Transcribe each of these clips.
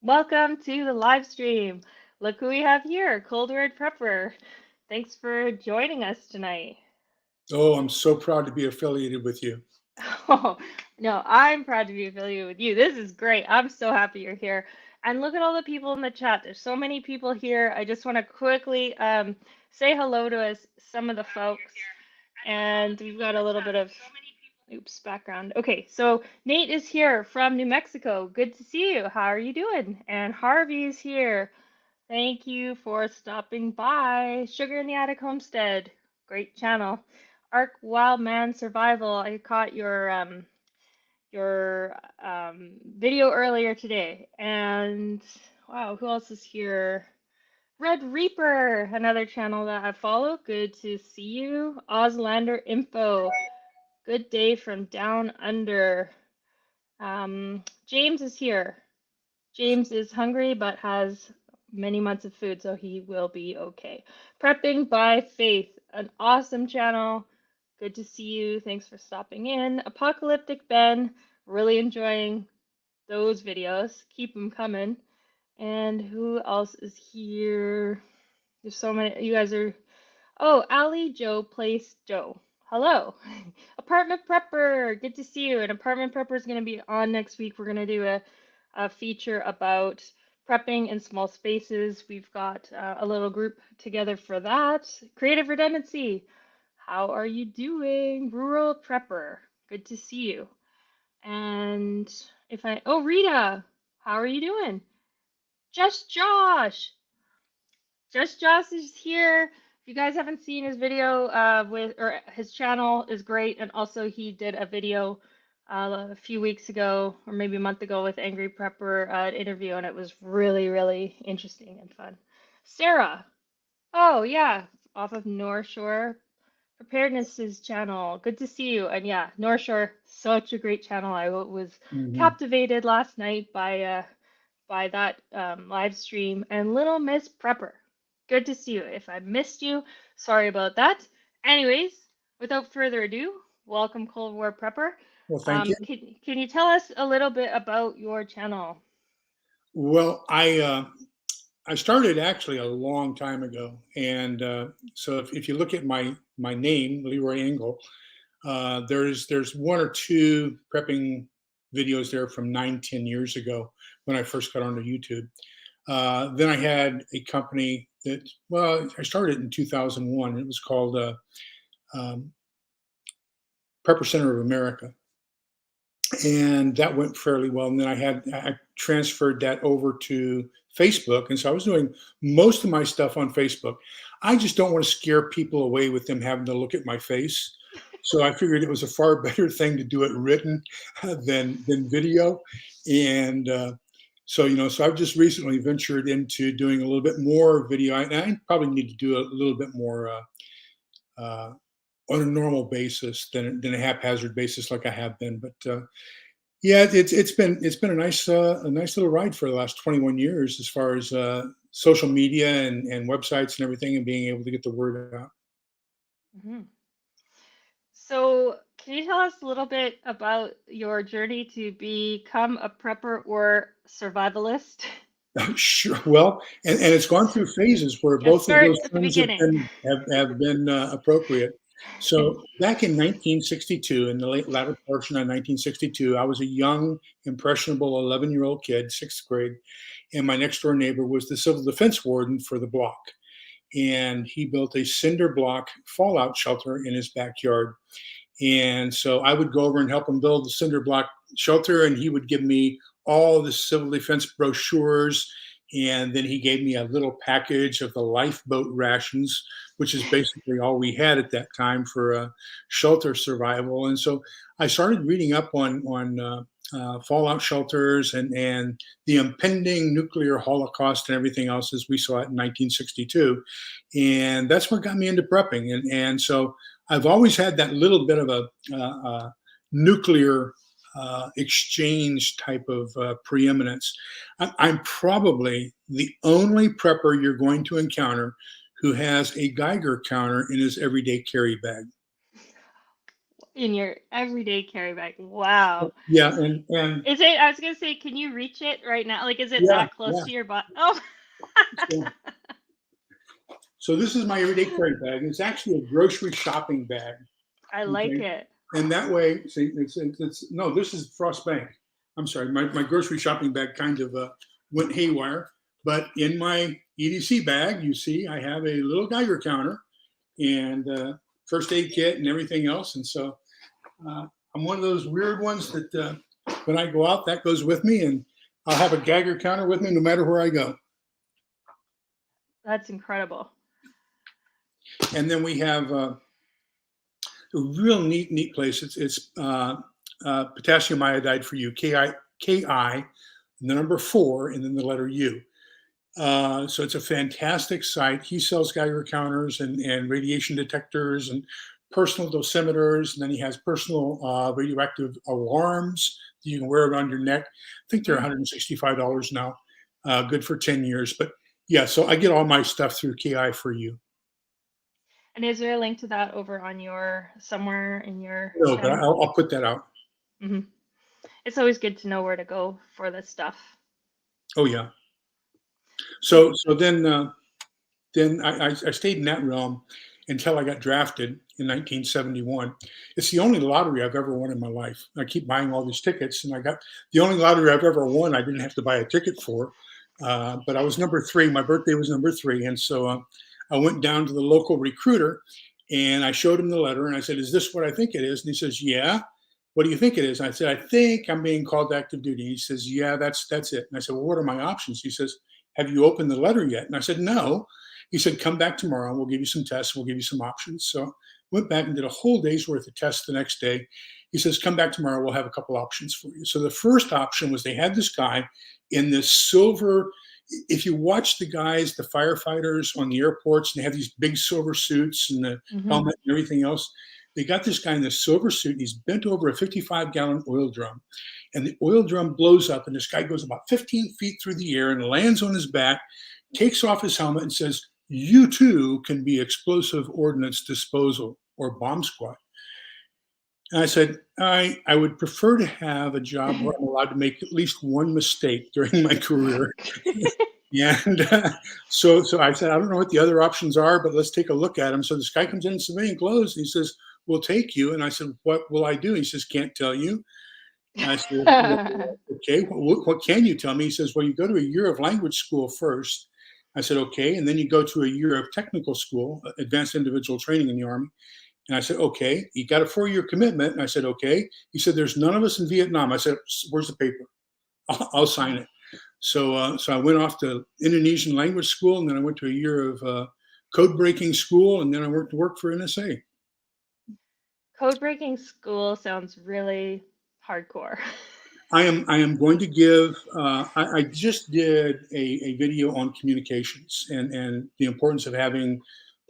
Welcome to the live stream. Look who we have here, Cold Word Prepper. Thanks for joining us tonight. Oh, I'm so proud to be affiliated with you. Oh, no, I'm proud to be affiliated with you. This is great. I'm so happy you're here. And look at all the people in the chat. There's so many people here. I just want to quickly say hello to us, some of the folks. And we've got a little bit of, oops, background. Okay, so Nate is here from New Mexico. Good to see you. How are you doing? And Harvey's here. Thank you for stopping by. Sugar in the Attic Homestead. Great channel. Arc Wildman Survival. I caught your video earlier today. And wow, who else is here? Red Reaper, another channel that I follow. Good to see you. Ozlander Info. Good day from down under. James is here. James is hungry but has many months of food, so he will be okay. Prepping by Faith, an awesome channel. Good to see you. Thanks for stopping in. Apocalyptic Ben, really enjoying those videos. Keep them coming. And who else is here? There's so many. You guys are. Oh, Allie Joe Place Joe. Hello. Apartment Prepper. Good to see you. And Apartment Prepper is going to be on next week. We're going to do a feature about prepping in small spaces. We've got a little group together for that. Creative Redundancy. How are you doing? Rural Prepper. Good to see you. And oh, Rita. How are you doing? Just Josh. Just Josh is here. If you guys haven't seen his video or his channel is great, and also he did a video a few weeks ago or maybe a month ago with Angry Prepper interview, and it was really, really interesting and fun. Sarah, oh yeah, off of North Shore Preparedness' channel. Good to see you. And yeah, North Shore, such a great channel. I was Hmm. captivated last night by that live stream. And Little Miss Prepper, good to see you. If I missed you, sorry about that. Anyways, without further ado, welcome Cold War Prepper. Well, thank you. Can you tell us a little bit about your channel? Well, I started actually a long time ago, and so if you look at my name, Leroy Engel, there's one or two prepping videos there from 9, 10 years ago when I first got onto YouTube. Then I had a company that, well, I started in 2001. It was called um, Prepper Center of America, and that went fairly well. And then I transferred that over to Facebook, and so I was doing most of my stuff on Facebook. I just don't want to scare people away with them having to look at my face. So I figured it was a far better thing to do it written than video. And so so I've just recently ventured into doing a little bit more video. I probably need to do a little bit more uh, on a normal basis than a haphazard basis like I have been. But yeah, it's been a nice little ride for the last 21 years as far as social media and websites and everything, and being able to get the word out. Mhm. So, can you tell us a little bit about your journey to become a prepper or survivalist? Sure. Well, and it's gone through phases where Let's both of start those at the terms have beginning. been appropriate. So back in 1962, in the latter portion of 1962, I was a young, impressionable 11-year-old kid, sixth grade, and my next door neighbor was the civil defense warden for the block. And he built a cinder block fallout shelter in his backyard. And so I would go over and help him build the cinder block shelter, and he would give me all the civil defense brochures. And then he gave me a little package of the lifeboat rations, which is basically all we had at that time for shelter survival. And so I started reading up on fallout shelters and the impending nuclear holocaust and everything else as we saw it in 1962. And that's what got me into prepping. And so I've always had that little bit of a nuclear exchange type of preeminence. I'm probably the only prepper you're going to encounter who has a Geiger counter in his everyday carry bag. In your everyday carry bag. Wow. Yeah, and Is it, I was gonna say, can you reach it right now? Like, is it yeah, that close yeah. to your butt? Oh. So this is my everyday carry bag. It's actually a grocery shopping bag. I like Okay, it. and that way, see, it's no, this is Frost Bank. I'm sorry, my grocery shopping bag kind of went haywire. But in my EDC bag, you see, I have a little Geiger counter and first aid kit and everything else. And so I'm one of those weird ones that when I go out, that goes with me, and I'll have a Geiger counter with me no matter where I go. That's incredible. And then we have a real neat place. It's potassium iodide for you, Ki, the number 4, and then the letter U. So it's a fantastic site. He sells Geiger counters and radiation detectors and personal dosimeters. And then he has personal radioactive alarms that you can wear around your neck. I think they're $165 now, good for 10 years. But yeah, so I get all my stuff through Ki for you. And is there a link to that over on your, somewhere in your No, but channel? I'll put that out. Mm-hmm. It's always good to know where to go for this stuff. Oh yeah. So then I stayed in that realm until I got drafted in 1971. It's the only lottery I've ever won in my life. I keep buying all these tickets, and I got the only lottery I've ever won. I didn't have to buy a ticket for, but I was number 3. My birthday was number 3, and so I went down to the local recruiter, and I showed him the letter, and I said, "Is this what I think it is?" And he says, "Yeah." "What do you think it is?" And I said, "I think I'm being called to active duty." He says, "Yeah, that's it." And I said, "Well, what are my options?" He says, "Have you opened the letter yet?" And I said, "No." He said, "Come back tomorrow and we'll give you some tests. We'll give you some options." So went back and did a whole day's worth of tests the next day. He says, "Come back tomorrow. We'll have a couple options for you." So the first option was they had this guy in this silver. If you watch the guys, the firefighters on the airports, and they have these big silver suits and the helmet and everything else, they got this guy in this silver suit, and he's bent over a 55-gallon oil drum. And the oil drum blows up, and this guy goes about 15 feet through the air and lands on his back, takes off his helmet, and says, "You too can be explosive ordnance disposal or bomb squad." And I said, I would prefer to have a job where I'm allowed to make at least one mistake during my career. And so I said, "I don't know what the other options are, but let's take a look at them." So this guy comes in civilian clothes, and he says, "We'll take you." And I said, "What will I do?" He says, "Can't tell you." And I said, "Okay, what can you tell me?" He says, "Well, you go to a year of language school first." I said, "Okay." And then you go to a year of technical school, advanced individual training in the Army. And I said, "Okay." He got a 4-year commitment. And I said, "Okay." He said, "There's none of us in Vietnam." I said, "Where's the paper? I'll sign it." So I went off to Indonesian language school, and then I went to a year of code breaking school, and then I went to work for NSA. Code breaking school sounds really hardcore. I am going to give. I just did a video on communications and the importance of having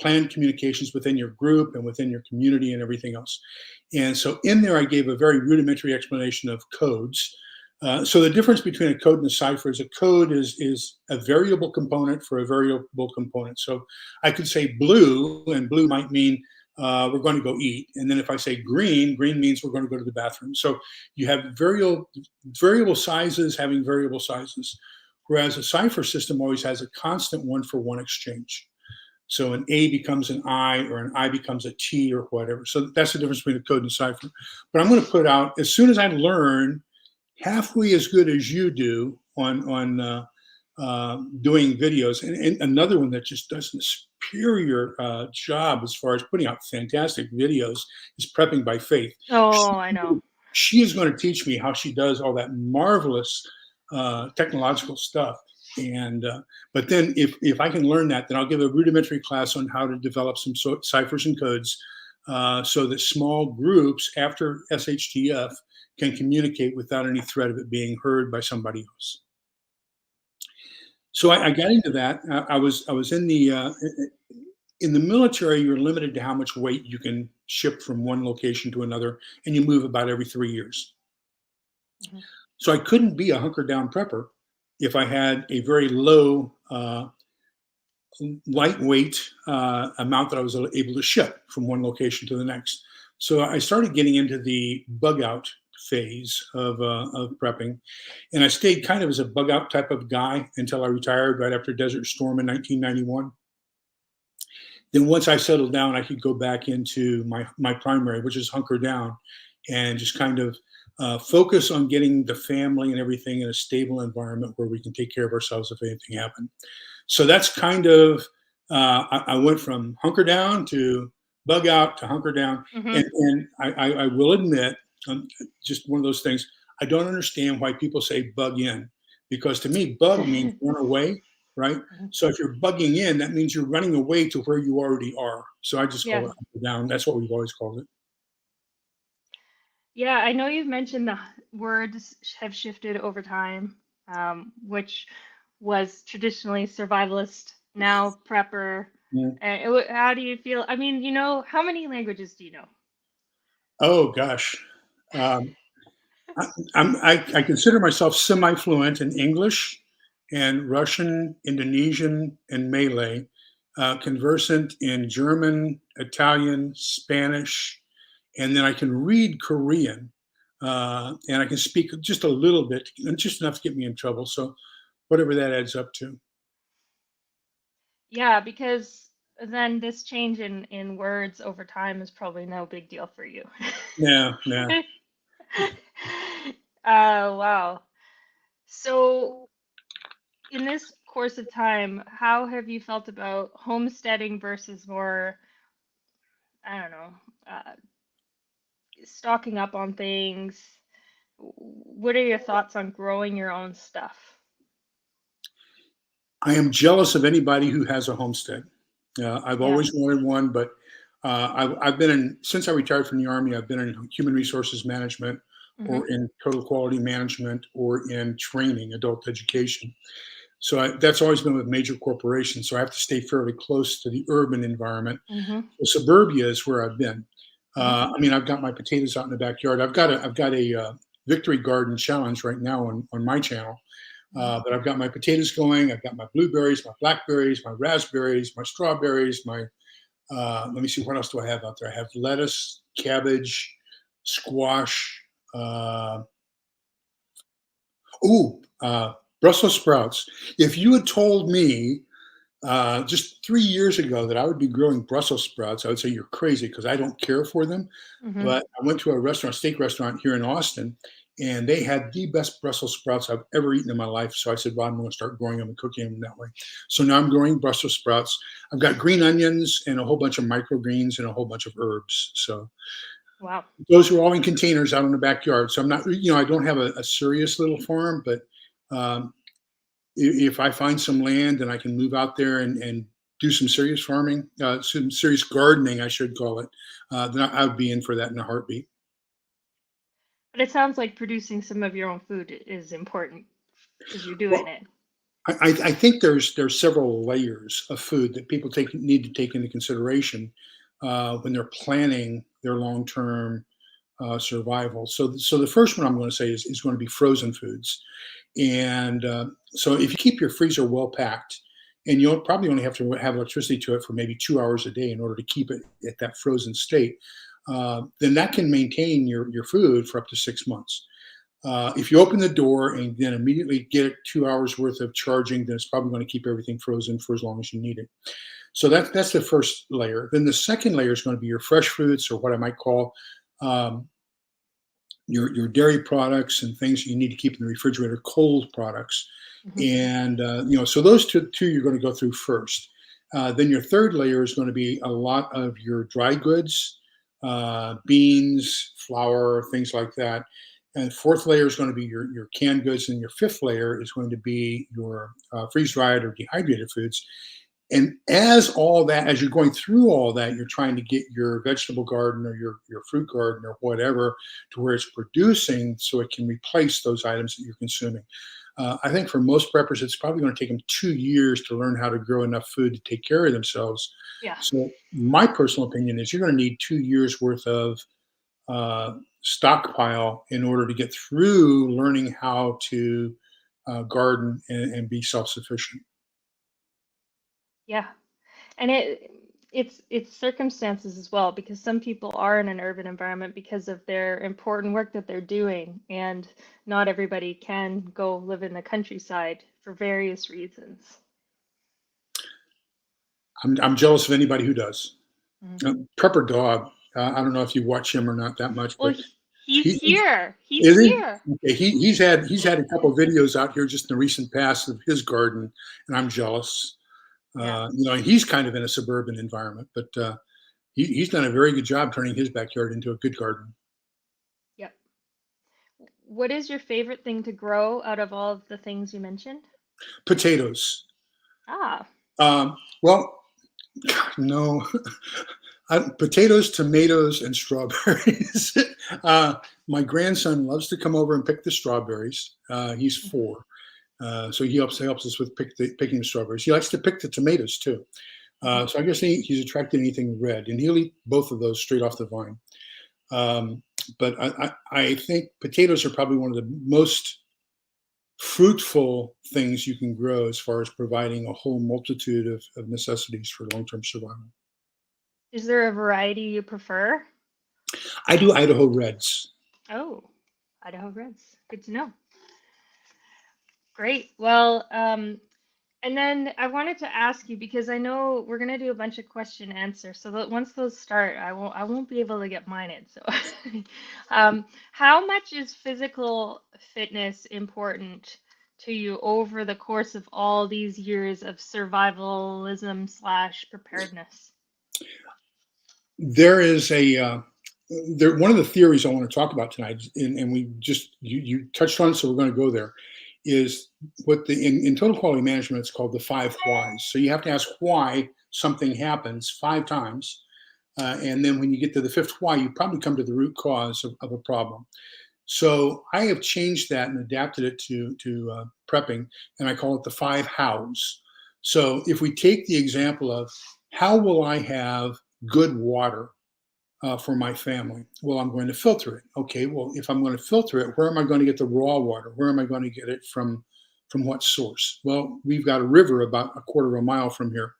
planned communications within your group and within your community and everything else. And so in there, I gave a very rudimentary explanation of codes. So the difference between a code and a cipher is a code is a variable component for a variable component. So I could say blue, and blue might mean we're going to go eat. And then if I say green, green means we're going to go to the bathroom. So you have variable sizes having variable sizes, whereas a cipher system always has a constant one-for-one exchange. So an A becomes an I, or an I becomes a T, or whatever. So that's the difference between a code and a cipher. But I'm going to put out, as soon as I learn halfway as good as you do on doing videos, and another one that just does a superior job as far as putting out fantastic videos is Prepping by Faith. Oh, I know. She is going to teach me how she does all that marvelous technological stuff. And but then if I can learn that, then I'll give a rudimentary class on how to develop some ciphers and codes so that small groups after SHTF can communicate without any threat of it being heard by somebody else. So I got into that. I was in the military. You're limited to how much weight you can ship from one location to another, and you move about every 3 years. Mhm. So I couldn't be a hunker down prepper if I had a very low, lightweight amount that I was able to ship from one location to the next. So I started getting into the bug out phase of prepping, and I stayed kind of as a bug out type of guy until I retired right after Desert Storm in 1991. Then once I settled down, I could go back into my primary, which is hunker down, and just kind of focus on getting the family and everything in a stable environment where we can take care of ourselves if anything happened. So that's kind of I went from hunker down to bug out to hunker down, Hmm. and I will admit, just one of those things. I don't understand why people say bug in, because to me, bug means run away, right? So if you're bugging in, that means you're running away to where you already are. So I just call Yeah. it hunker down. That's what we've always called it. Yeah, I know you've mentioned the words have shifted over time, which was traditionally survivalist, now prepper. Yeah. How do you feel? I mean, how many languages do you know? Oh gosh. Um, I consider myself semi-fluent in English and Russian, Indonesian, and Malay, conversant in German, Italian, Spanish, and then I can read Korean, and I can speak just a little bit, and just enough to get me in trouble. So whatever that adds up to. Yeah, because then this change in words over time is probably no big deal for you. Yeah, yeah. Wow. So, in this course of time, how have you felt about homesteading versus more, I don't know, uh, stocking up on things? What are your thoughts on growing your own stuff? I am jealous of anybody who has a homestead. I've Yeah. always wanted one, but I've been in since I retired from the Army. I've been in human resources management, Hmm. or in total quality management, or in training, adult education. So that's always been with major corporations. So I have to stay fairly close to the urban environment. Hmm. So suburbia is where I've been. Hmm. I mean, I've got my potatoes out in the backyard. I've got a victory garden challenge right now on my channel. Hmm. But I've got my potatoes going. I've got my blueberries, my blackberries, my raspberries, my strawberries. My let me see, what else do I have out there? I have lettuce, cabbage, squash. Uh, ooh, Brussels sprouts. If you had told me just 3 years ago that I would be growing Brussels sprouts, I would say you're crazy because I don't care for them. Hmm. But I went to a restaurant, steak restaurant here in Austin, and they had the best Brussels sprouts I've ever eaten in my life. So I said, well, I'm going to start growing them and cooking them that way. So now I'm growing Brussels sprouts. I've got green onions and a whole bunch of microgreens and a whole bunch of herbs. So Wow. those are all in containers out in the backyard. So I'm not, I don't have a serious little farm, but um, if I find some land and I can move out there and do some serious farming, some serious gardening, I should call it, then I would be in for that in a heartbeat. But it sounds like producing some of your own food is important because you're doing Well, it. I think there's several layers of food that people need to take into consideration when they're planning their long term survival. So the first one I'm going to say is going to be frozen foods. And so if you keep your freezer well packed, and you'll probably only have to have electricity to it for maybe 2 hours a day in order to keep it at that frozen state, then that can maintain your food for up to 6 months. If you open the door and then immediately get 2 hours worth of charging, then it's probably going to keep everything frozen for as long as you need it. So that's the first layer. Then the second layer is going to be your fresh fruits, or what I might call um, your dairy products and things you need to keep in the refrigerator, cold products. Hmm. And so those two you're going to go through first. Then your third layer is going to be a lot of your dry goods, beans, flour, things like that. And fourth layer is going to be your canned goods, and your fifth layer is going to be your freeze dried or dehydrated foods. And as you're going through all that, you're trying to get your vegetable garden or your fruit garden or whatever to where it's producing, so it can replace those items that you're consuming. I think for most preppers, it's probably going to take them 2 years to learn how to grow enough food to take care of themselves. Yeah. So my personal opinion is you're going to need 2 years worth of stockpile in order to get through learning how to garden and be self-sufficient. Yeah. And it's circumstances as well, because some people are in an urban environment because of their important work that they're doing, and not everybody can go live in the countryside for various reasons. I'm jealous of anybody who does. Mhm. Prepper Dog. I don't know if you watch him or not that much, Well, but he's he here. He's is he? here. Okay, he's had a couple of videos out here just in the recent past of his garden, and I'm jealous. Yeah. He's kind of in a suburban environment, but he's done a very good job turning his backyard into a good garden. Yep. What is your favorite thing to grow out of all of the things you mentioned? Potatoes. Ah, Well, no, potatoes, tomatoes, and strawberries. My grandson loves to come over and pick the strawberries. He's mhm. 4, so he helps us with picking the strawberries. He likes to pick the tomatoes too. Mhm. So I guess he's attracted to anything red, and he'll eat both of those straight off the vine. Um, but I think potatoes are probably one of the most fruitful things you can grow as far as providing a whole multitude of necessities for long-term survival. Is there a variety you prefer? I do Idaho Reds. Oh, Idaho Reds. Good to know. Great. Well, and then I wanted to ask you, because I know we're gonna do a bunch of question answer. So that once those start, I won't be able to get mine in. So, how much is physical fitness important to you over the course of all these years of survivalism slash preparedness? There is one of the theories I want to talk about tonight, and we just you touched on it, so we're going to go there. Is what in total quality management it's called the 5 whys. So you have to ask why something happens 5 times, and then when you get to the fifth why, you probably come to the root cause of a problem. So I have changed that and adapted it to prepping, and I call it the 5 hows. So if we take the example of how will I have good water for my family? Well, I'm going to filter it. Okay, well, if I'm going to filter it, where am I going to get the raw water? Where am I going to get it from? From what source? Well, we've got a river about a quarter of a mile from here.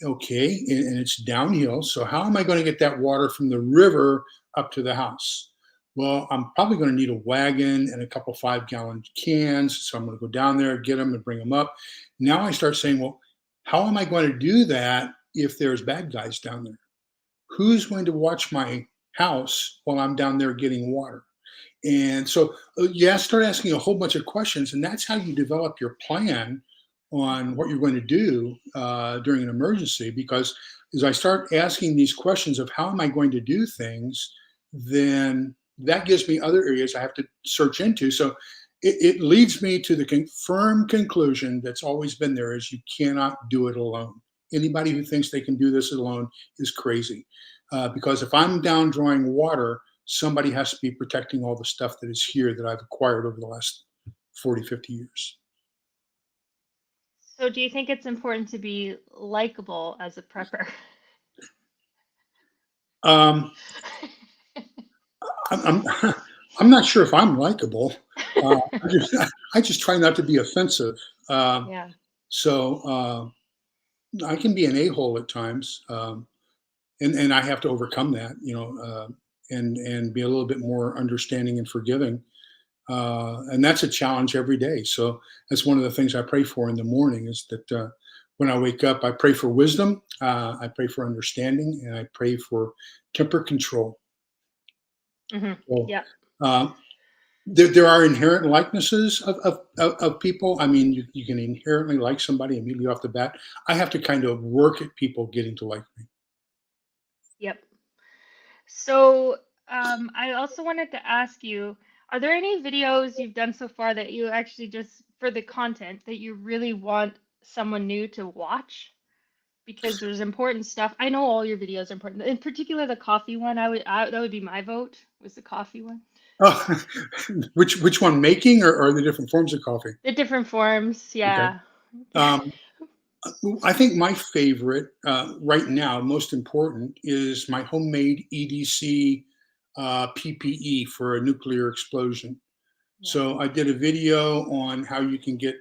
Okay, and it's downhill. So how am I going to get that water from the river up to the house? Well, I'm probably going to need a wagon and a couple 5-gallon cans. So I'm going to go down there, get them, and bring them up. Now I start saying, well, how am I going to do that if there's bad guys down there? Who's going to watch my house while I'm down there getting water? And so, start asking a whole bunch of questions, and that's how you develop your plan on what you're going to do during an emergency. Because as I start asking these questions of how am I going to do things, then that gives me other areas I have to search into. So it leads me to the confirmed conclusion that's always been there: is you cannot do it alone. Anybody who thinks they can do this alone is crazy. Because if I'm down drawing water, somebody has to be protecting all the stuff that is here that I've acquired over the last 40, 50 years. So, do you think it's important to be likable as a prepper? Um, I'm, I'm, I'm not sure if I'm likable. I just, I just try not to be offensive. Um, Yeah. so I can be an a-hole at times, and I have to overcome that, and be a little bit more understanding and forgiving. And that's a challenge every day. So that's one of the things I pray for in the morning is that when I wake up, I pray for wisdom, I pray for understanding, and I pray for temper control. So, Yeah. uh, there are inherent likenesses of people. I mean, you can inherently like somebody immediately off the bat. I have to kind of work at people getting to like me. Yep. So, I also wanted to ask you, are there any videos you've done so far that you actually just for the content that you really want someone new to watch? Because there's important stuff. I know all your videos are important. In particular, the coffee one, that would be my vote, was the coffee one. Oh, which one, making or the different forms of coffee? The different forms, Okay. yeah. Um, I think my favorite right now, most important, is my homemade EDC PPE for a nuclear explosion. Yeah. So I did a video on how you can get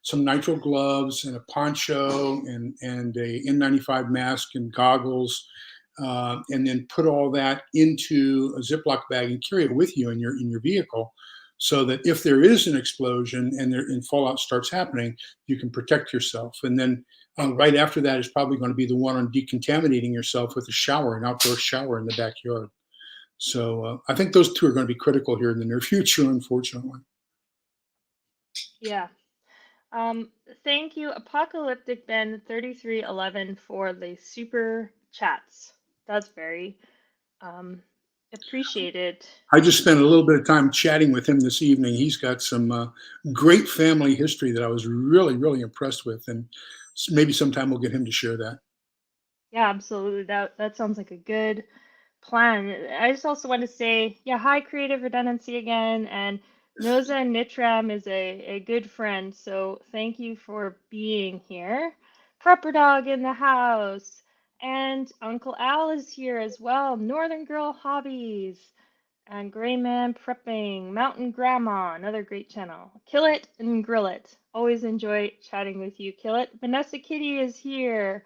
some nitrile gloves and a poncho and a N95 mask and goggles, and then put all that into a Ziploc bag and carry it with you in your vehicle, so that if there is an explosion and fallout starts happening, you can protect yourself. And then right after that is probably going to be the one on decontaminating yourself with a shower, an outdoor shower in the backyard. So I think those two are going to be critical here in the near future, unfortunately. Yeah. Thank you, Apocalyptic Ben 3311 for the super chats. That's very appreciated. I just spent a little bit of time chatting with him this evening. He's got some great family history that I was really, really impressed with, and maybe sometime we'll get him to share that. Yeah, absolutely. That sounds like a good plan. I just also want to say, yeah, hi, Creative Redundancy again, and Noza Nitram is a good friend, so thank you for being here. Prepper Dog in the house, and Uncle Al is here as well. Northern Girl Hobbies, and Gray Man Prepping, Mountain Grandma, another great channel. Kill It and Grill It. Always enjoy chatting with you, Kill It. Vanessa Kitty is here.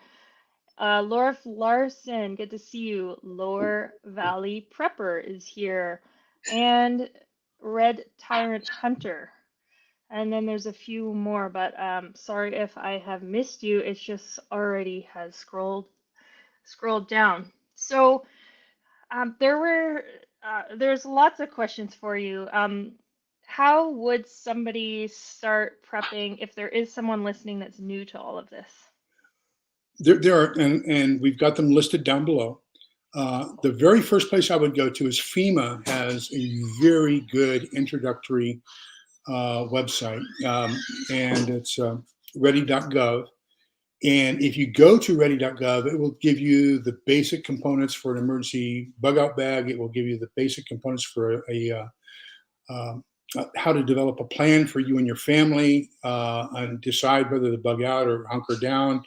Laura Larson, good to see you. Lower Valley Prepper is here. And Red Tyrant Hunter. And then there's a few more, but sorry if I have missed you. It's just already has scrolled down. So there's lots of questions for you. How would somebody start prepping if there is someone listening that's new to all of this? There are, and we've got them listed down below. The very first place I would go to is FEMA has a very good introductory website, and it's ready.gov. And if you go to ready.gov, it will give you the basic components for an emergency bug out bag. It will give you the basic components for how to develop a plan for you and your family, and decide whether to bug out or hunker down.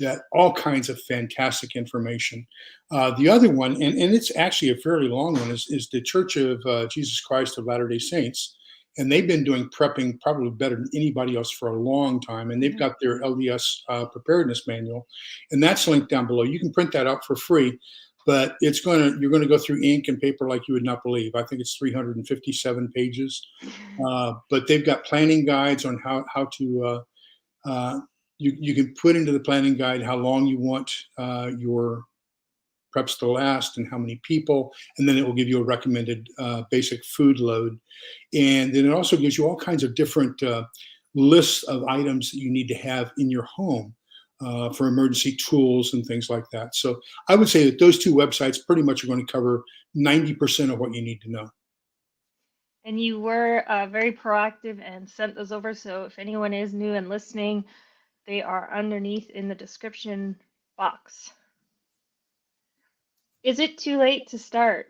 That all kinds of fantastic information. The other one, and it's actually a fairly long one, is the Church of Jesus Christ of Latter-day Saints. And they've been doing prepping probably better than anybody else for a long time. And they've got their LDS preparedness manual, and that's linked down below. You can print that out for free, but you're going to go through ink and paper like you would not believe. I think it's 357 pages, but they've got planning guides on how to. You can put into the planning guide how long you want your preps to last and how many people, and then it will give you a recommended basic food load. And then it also gives you all kinds of different lists of items that you need to have in your home for emergency tools and things like that. So I would say that those two websites pretty much are going to cover 90% of what you need to know. And you were very proactive and sent those over. So if anyone is new and listening, they are underneath in the description box. Is it too late to start?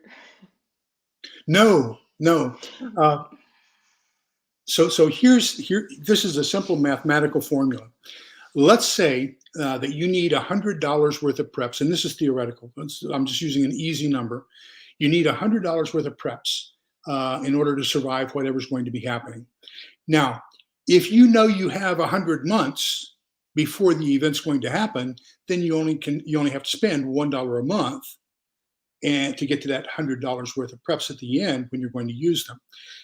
No. So this is a simple mathematical formula. Let's say that you need $100 worth of preps, and this is theoretical. I'm just using an easy number. You need $100 worth of preps in order to survive whatever's going to be happening. Now, if you know you have 100 months before the event's going to happen, then you only have to spend $1 a month and to get to that $100 worth of preps at the end when you're going to use them.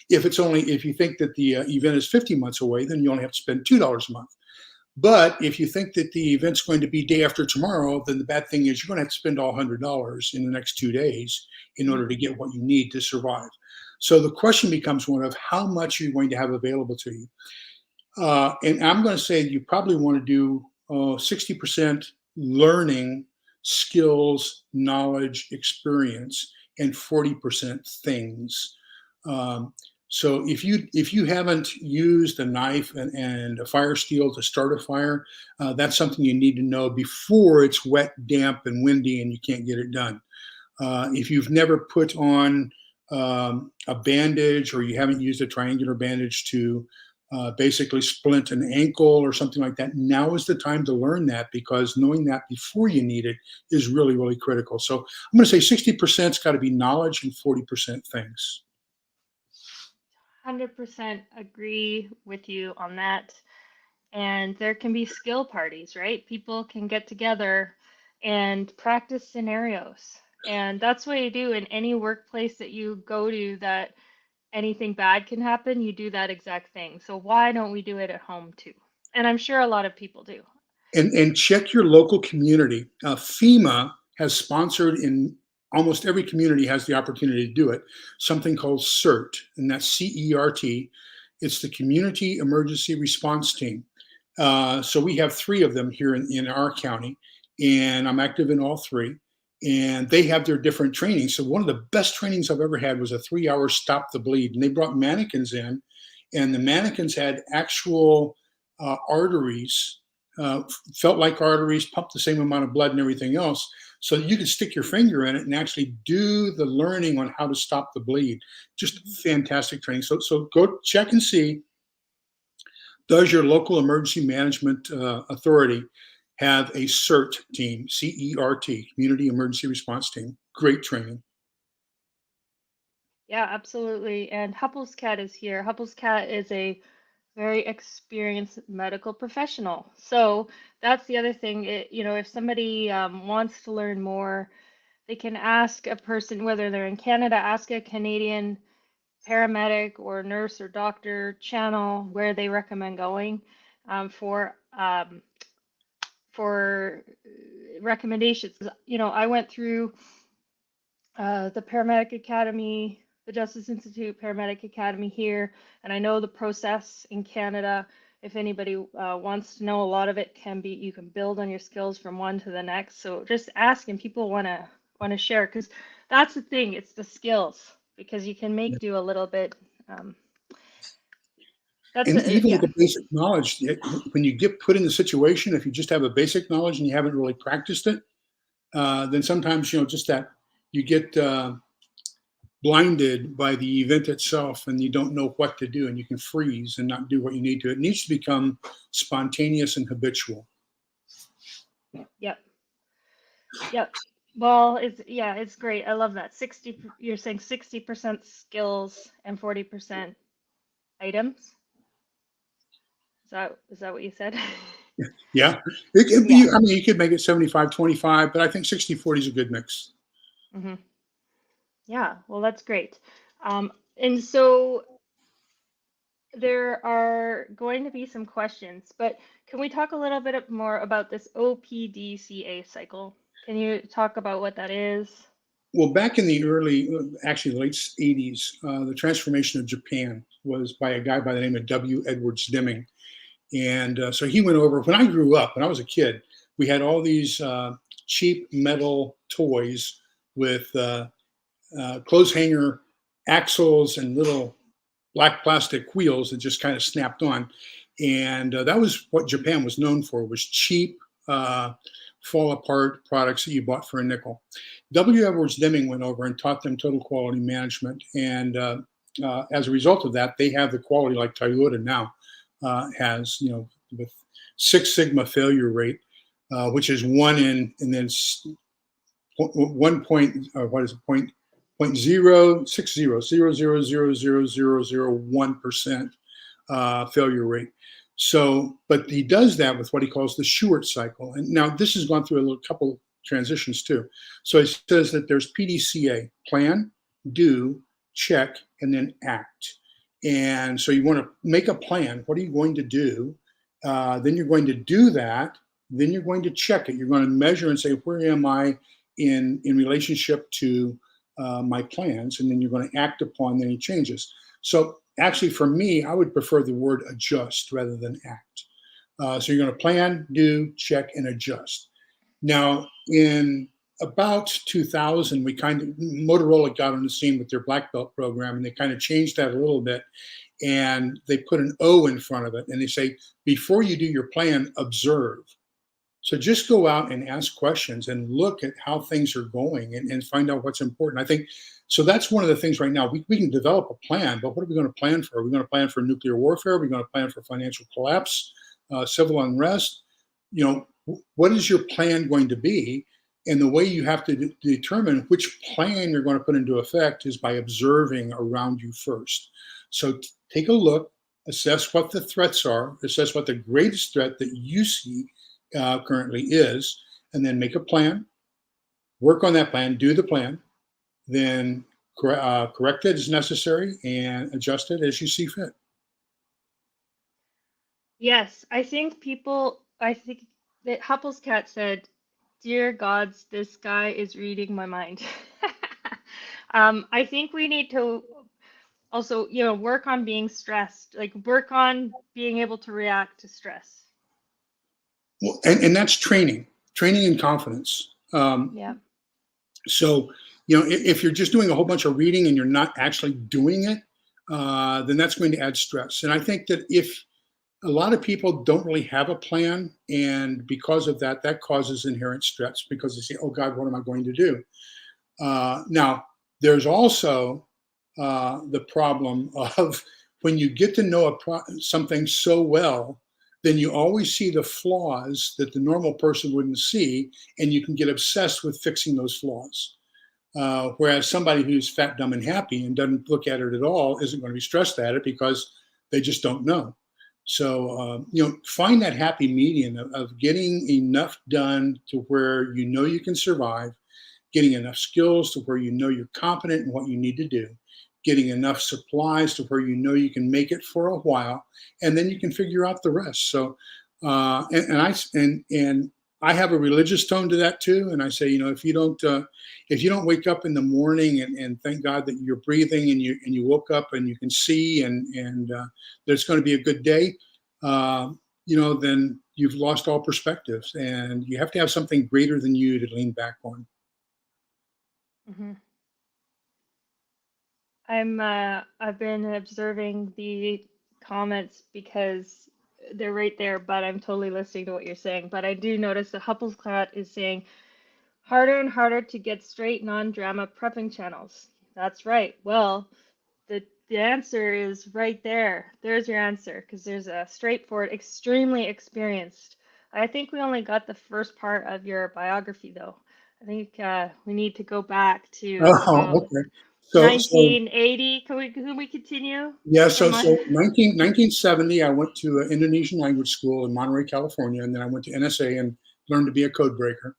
If you think that the event is 50 months away, then you only have to spend $2 a month. But if you think that the event's going to be day after tomorrow, then the bad thing is you're going to have to spend all $100 in the next 2 days in order to get what you need to survive. So the question becomes one of how much you're going to have available to you. And I'm going to say you probably want to do 60% learning, skills, knowledge, experience, and 40% things. So if you haven't used a knife and a fire steel to start a fire, that's something you need to know before it's wet, damp, and windy and you can't get it done. If you've never put on a bandage, or you haven't used a triangular bandage to basically splint an ankle or something like that, now is the time to learn that, because knowing that before you need it is really, really critical. So I'm going to say 60%'s got to be knowledge and 40% things. 100% agree with you on that. and there can be skill parties, right? People can get together and practice scenarios. And that's what you do in any workplace that you go to that anything bad can happen, you do that exact thing. So why don't we do it at home too? And I'm sure a lot of people do. And check your local community. FEMA has sponsored in almost every community has the opportunity to do it. Something called Cert, and that's CERT. It's the Community Emergency Response Team. So we have three of them here in our county, and I'm active in all three. And they have their different trainings. So one of the best trainings I've ever had was a 3-hour stop the bleed, and they brought mannequins in, and the mannequins had actual arteries, felt like arteries, pumped the same amount of blood and everything else, so that you could stick your finger in it and actually do the learning on how to stop the bleed. Just fantastic training. So go check and see, does your local emergency management authority have a CERT team, CERT, Community Emergency Response Team? Great training. Yeah, absolutely. And Hupple's cat is here. Hupple's cat is a very experienced medical professional. So that's the other thing. If somebody wants to learn more, they can ask a person, whether they're in Canada, ask a Canadian paramedic or nurse or doctor channel where they recommend going for recommendations. I went through the Paramedic Academy, the Justice Institute Paramedic Academy here, and I know the process in Canada. If anybody wants to know, a lot of it you can build on your skills from one to the next. So just ask, and people want to share, because that's the thing. It's the skills, because you can make do a little bit. And even with Yeah. the basic knowledge, when you get put in the situation, if you just have a basic knowledge and you haven't really practiced it, then sometimes just that you get blinded by the event itself, and you don't know what to do, and you can freeze and not do what you need to. It needs to become spontaneous and habitual. Yep. Yep. Well, it's great. I love that. You're saying 60% skills and 40% items. Is that what you said? Yeah, it could Yeah. be. I mean, you could make it 75-25, but I think 60-40 is a good mix. Hmm. Yeah. Well, that's great. And so there are going to be some questions, but can we talk a little bit more about this OPDCA cycle? Can you talk about what that is? Well, back in the actually late 80s, the transformation of Japan was by a guy by the name of W. Edwards Deming. And so he went over. When I grew up, when I was a kid, we had all these cheap metal toys with clothes hanger axles and little black plastic wheels that just kind of snapped on. And that was what Japan was known for, was cheap, fall apart products that you bought for a nickel. W. Edwards Deming went over and taught them total quality management. And as a result of that, they have the quality like Toyota now has, with 6 Sigma failure rate, which is 1 in, and then 1 point, what is it, point 0.060000001% failure rate. So, but he does that with what he calls the Shewart cycle. And now this has gone through a couple transitions too. So he says that there's PDCA, plan, do, check, and then act. And so you want to make a plan. What are you going to do? Then you're going to do that. Then you're going to check it. You're going to measure and say, where am I in relationship to my plans? And then you're going to act upon any changes. So actually, for me, I would prefer the word adjust rather than act. So you're going to plan, do, check, and adjust. Now, in about 2000, Motorola got on the scene with their Black Belt program, and they kind of changed that a little bit. And they put an O in front of it, and they say, before you do your plan, observe. So just go out and ask questions and look at how things are going and find out what's important. I think so. That's one of the things right now. We can develop a plan, but what are we going to plan for? Are we going to plan for nuclear warfare? Are we going to plan for financial collapse, civil unrest? What is your plan going to be? And the way you have to determine which plan you're going to put into effect is by observing around you first. So take a look, assess what the threats are, assess what the greatest threat that you see currently is, and then make a plan, work on that plan, do the plan, then correct it as necessary and adjust it as you see fit. Yes, I think that Hupple's cat said, "Dear gods, this guy is reading my mind." I think we need to also, work on being stressed, like work on being able to react to stress. Well, and that's training and confidence. Yeah. So, if you're just doing a whole bunch of reading and you're not actually doing it, then that's going to add stress. And I think that if a lot of people don't really have a plan, and because of that, that causes inherent stress because they say, "Oh God, what am I going to do?" Now, there's also the problem of when you get to know something so well, then you always see the flaws that the normal person wouldn't see, and you can get obsessed with fixing those flaws. Whereas somebody who's fat, dumb, and happy and doesn't look at it at all isn't going to be stressed at it because they just don't know. So, find that happy median of getting enough done to where you know you can survive, getting enough skills to where you know you're competent in what you need to do, getting enough supplies to where you know you can make it for a while, and then you can figure out the rest. So, and I have a religious tone to that too. And I say, if you don't wake up in the morning and thank God that you're breathing and you woke up and you can see and there's going to be a good day, then you've lost all perspectives, and you have to have something greater than you to lean back on. Hmm. I've been observing the comments because they're right there, but I'm totally listening to what you're saying. But I do notice that Hupple's cat is saying harder and harder to get straight non-drama prepping channels. That's right. Well, the answer is right there. There's your answer, because there's a straightforward, extremely experienced. I think we only got the first part of your biography, though. I think we need to go back to Oh, about okay. So 1980. Can we continue yeah, from my? so 1970, I went to an Indonesian language school in Monterey, California, and then I went to NSA and learned to be a code breaker.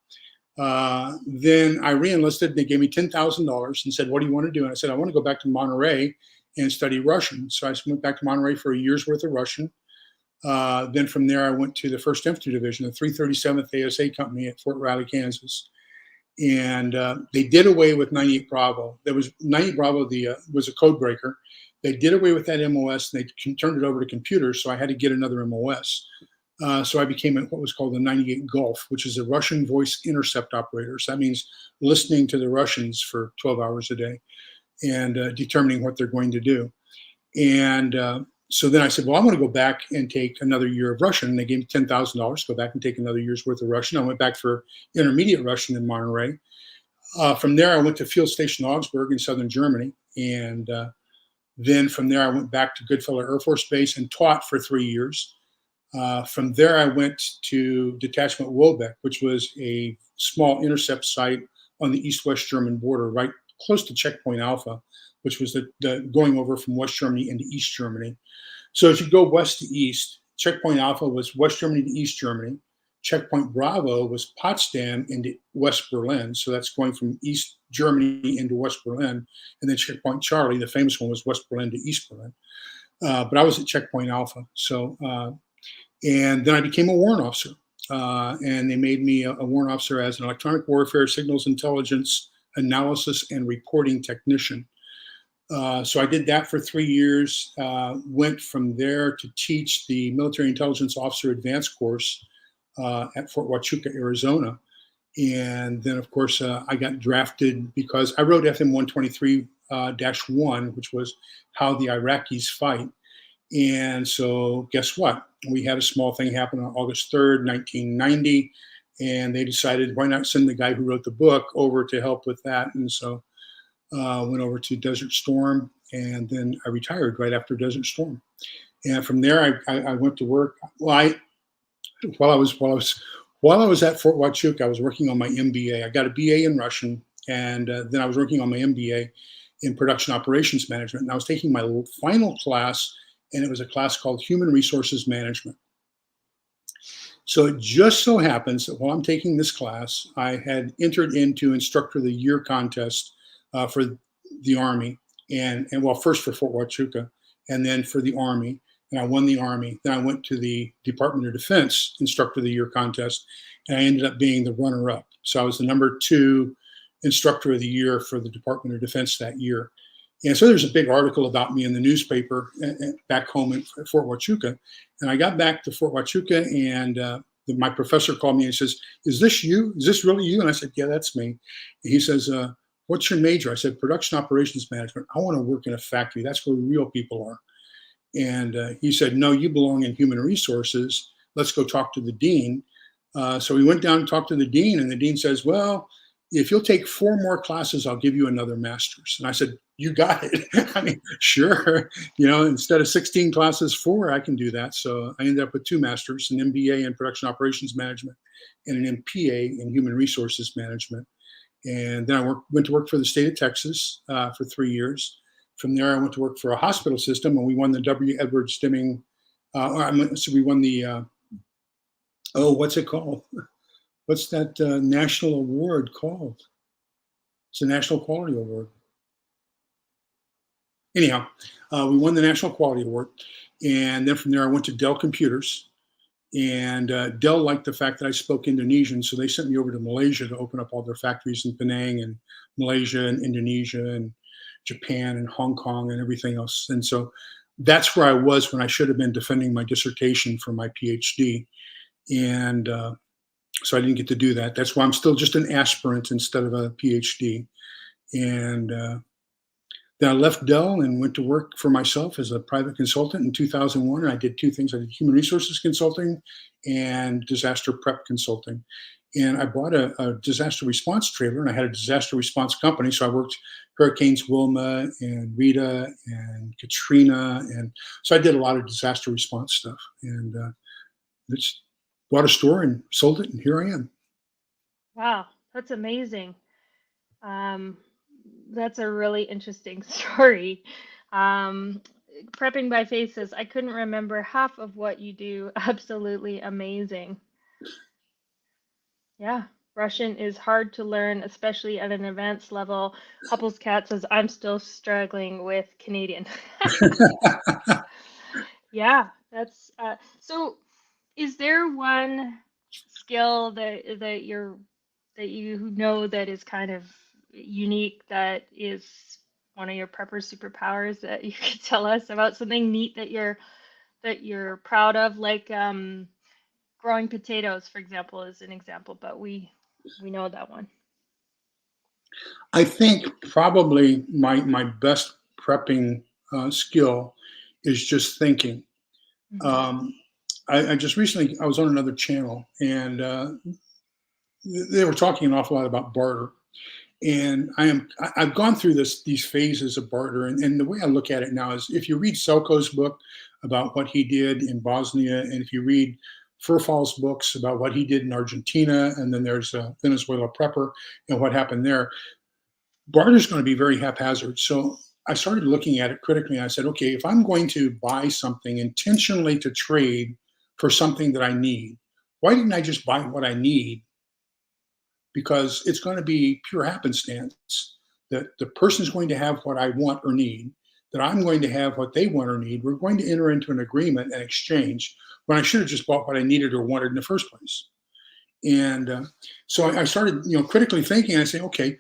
Then I re-enlisted, and they gave me $10,000 and said, "What do you want to do?" And I said, "I want to go back to Monterey and study Russian." So I went back to Monterey for a year's worth of Russian. Then from there, I went to the 1st Infantry Division, the 337th ASA Company at Fort Riley, Kansas. And they did away with 98 Bravo. There was 98 Bravo, was a code breaker. They did away with that MOS, and they turned it over to computers, so I had to get another MOS. So I became what was called the 98 Gulf, which is a Russian voice intercept operator. So that means listening to the Russians for 12 hours a day and determining what they're going to do. And so then I said, well, I want to go back and take another year of Russian. And they gave me $10,000 to go back and take another year's worth of Russian. I went back for intermediate Russian in Monterey. From there, I went to Field Station Augsburg in southern Germany. And then from there, I went back to Goodfellow Air Force Base and taught for 3 years. From there, I went to Detachment Wolbeck, which was a small intercept site on the east-west German border, right close to Checkpoint Alpha, which was the going over from West Germany into East Germany. So as you go west to east, Checkpoint Alpha was West Germany to East Germany. Checkpoint Bravo was Potsdam into West Berlin. So that's going from East Germany into West Berlin. And then Checkpoint Charlie, the famous one, was West Berlin to East Berlin. But I was at Checkpoint Alpha. So, and then I became a warrant officer. And they made me a warrant officer as an electronic warfare, signals intelligence, analysis, and reporting technician. So I did that for 3 years, went from there to teach the Military Intelligence Officer Advanced course at Fort Huachuca, Arizona. And then, of course, I got drafted because I wrote FM 123-1, which was How the Iraqis Fight. And so guess what? We had a small thing happen on August 3rd, 1990. And they decided, why not send the guy who wrote the book over to help with that? And so went over to Desert Storm, and then I retired right after Desert Storm. And from there, I went to work. Well, while I was at Fort Huachuca, I was working on my MBA. I got a BA in Russian, and then I was working on my MBA in production operations management. And I was taking my final class and it was a class called Human Resources Management. So it just so happens that while I'm taking this class, I had entered into Instructor of the Year contest for the Army, and well, first for Fort Huachuca, and then for the Army, and I won the Army. Then I went to the Department of Defense Instructor of the Year contest, and I ended up being the runner-up. So I was the #2 Instructor of the Year for the Department of Defense that year. And so there's a big article about me in the newspaper back home in Fort Huachuca. And I got back to Fort Huachuca, and my professor called me and says, "Is this you? Is this really you?" And I said, "Yeah, that's me." And he says, "What's your major?" I said, "Production Operations Management. I want to work in a factory. That's where real people are." And he said, "No, you belong in human resources. Let's go talk to the dean." So we went down and talked to the dean, and the dean says, "Well, if you'll take 4 more classes, I'll give you another master's." And I said, "You got it." I mean, sure. Instead of 16 classes, 4, I can do that. So I ended up with 2 masters, an MBA in Production Operations Management and an MPA in Human Resources Management. And then I went to work for the state of Texas for 3 years. From there, I went to work for a hospital system, and we won the W. Edwards Deming. So we won the, what's it called? What's that national award called? It's a National Quality Award. Anyhow, we won the National Quality Award. And then from there, I went to Dell Computers. And Dell liked the fact that I spoke Indonesian, so they sent me over to Malaysia to open up all their factories in Penang and Malaysia and Indonesia and Japan and Hong Kong and everything else. And so that's where I was when I should have been defending my dissertation for my PhD. And so I didn't get to do that. That's why I'm still just an aspirant instead of a PhD. And then I left Dell and went to work for myself as a private consultant in 2001. And I did 2 things. I did human resources consulting and disaster prep consulting. And I bought a disaster response trailer, and I had a disaster response company. So I worked Hurricanes Wilma and Rita and Katrina. And so I did a lot of disaster response stuff. And just bought a store and sold it, and here I am. Wow, that's amazing. That's a really interesting story. Prepping by Faith says, "I couldn't remember half of what you do. Absolutely amazing." Yeah, Russian is hard to learn, especially at an advanced level. Hupple's Cat says, "I'm still struggling with Canadian." Yeah, that's so. Is there one skill that you know that is kind of unique, that is one of your prepper superpowers, that you could tell us about? Something neat that you're proud of, like growing potatoes, for example, is an example, but we know that one. I think probably my best prepping skill is just thinking. Hmm. Um, I just recently, I was on another channel, and they were talking an awful lot about barter. And I've gone through these phases of barter, and the way I look at it now is, if you read Selko's book about what he did in Bosnia, and if you read Furfall's books about what he did in Argentina, and then there's Venezuela Prepper and what happened there, barter is going to be very haphazard. So I started looking at it critically, and I said, okay, if I'm going to buy something intentionally to trade for something that I need, why didn't I just buy what I need? Because it's going to be pure happenstance that the person is going to have what I want or need, that I'm going to have what they want or need. We're going to enter into an agreement and exchange, when I should have just bought what I needed or wanted in the first place. And so I started, critically thinking, and I say, okay,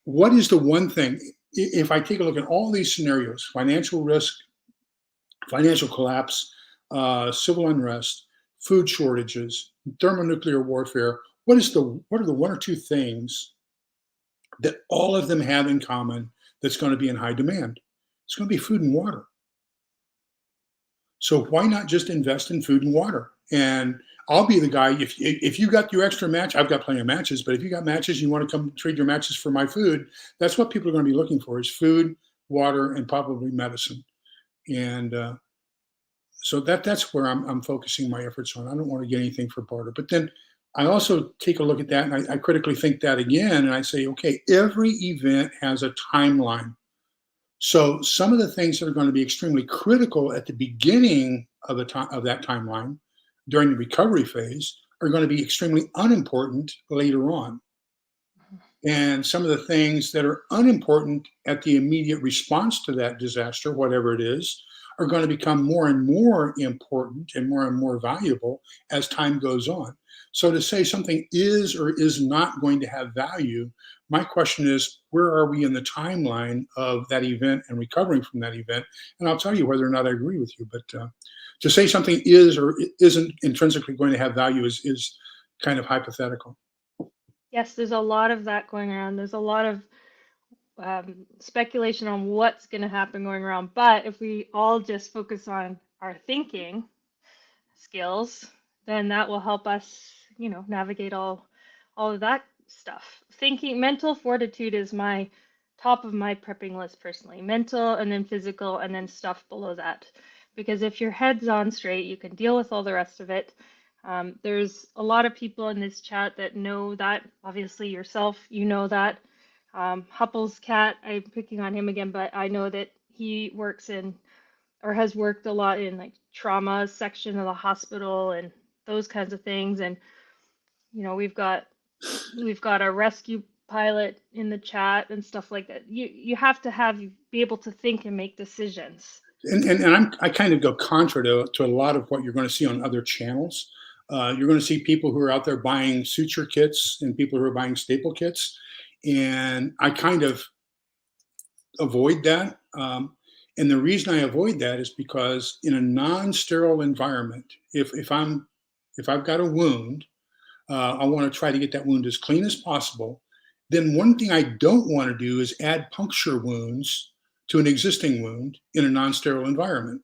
what is the one thing? If I take a look at all these scenarios: financial risk, financial collapse, civil unrest, food shortages, thermonuclear warfare, what are the 1 or 2 things that all of them have in common that's going to be in high demand? It's going to be food and water. So why not just invest in food and water? And I'll be the guy. If you got your extra match, I've got plenty of matches. But if you got matches, you want to come trade your matches for my food. That's what people are going to be looking for: is food, water, and probably medicine. And so that's where I'm focusing my efforts on. I don't want to get anything for barter. But then I also take a look at that, and I critically think that again, and I say, okay, every event has a timeline. So some of the things that are going to be extremely critical at the beginning of the time of that timeline during the recovery phase are going to be extremely unimportant later on. And some of the things that are unimportant at the immediate response to that disaster, whatever it is, are going to become more and more important and more valuable as time goes on. So to say something is or is not going to have value, my question is, where are we in the timeline of that event and recovering from that event? And I'll tell you whether or not I agree with you. But to say something is or isn't intrinsically going to have value is kind of hypothetical. Yes, there's a lot of that going around. There's a lot of speculation on what's going to happen going around. But if we all just focus on our thinking skills, then that will help us, navigate all of that stuff. Thinking, mental fortitude is my top of my prepping list personally. Mental and then physical and then stuff below that. Because if your head's on straight, you can deal with all the rest of it. There's a lot of people in this chat that know that. Obviously, yourself, you know that. Hupple's cat, I'm picking on him again, but I know that he works in or has worked a lot in like trauma section of the hospital and those kinds of things. And we've got a rescue pilot in the chat and stuff like that. You have to be able to think and make decisions. And I kind of go contra to a lot of what you're going to see on other channels. You're going to see people who are out there buying suture kits and people who are buying staple kits. And I kind of avoid that. And the reason I avoid that is because in a non-sterile environment, if I've got a wound, I want to try to get that wound as clean as possible. Then one thing I don't want to do is add puncture wounds to an existing wound in a non-sterile environment.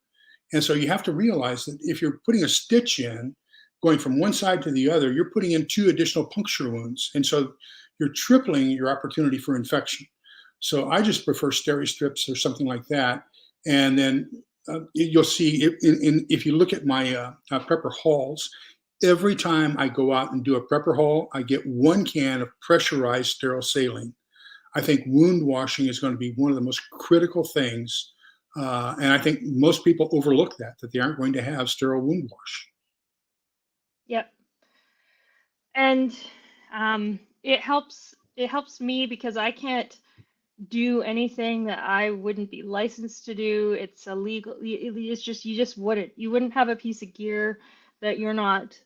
And so you have to realize that if you're putting a stitch in, going from one side to the other, you're putting in 2 additional puncture wounds. And so you're tripling your opportunity for infection. So I just prefer steri strips or something like that. And then you'll see if you look at my prepper hauls, every time I go out and do a prepper haul, I get 1 can of pressurized sterile saline. I think wound washing is going to be one of the most critical things. And I think most people overlook that they aren't going to have sterile wound wash. Yep. And it helps me because I can't do anything that I wouldn't be licensed to do. It's illegal. It's just you wouldn't have a piece of gear that you're not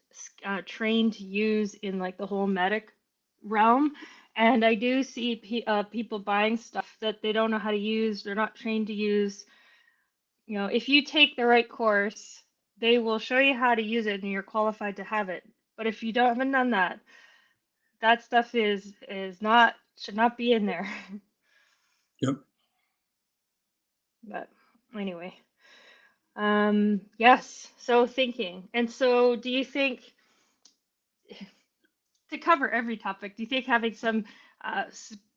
trained to use in like the whole medic realm. And I do see people buying stuff that they don't know how to use, they're not trained to use. If you take the right course, they will show you how to use it and you're qualified to have it. But if you haven't done that, that stuff is not should not be in there. Yep. But anyway, yes. So thinking, and so do you think to cover every topic, do you think having some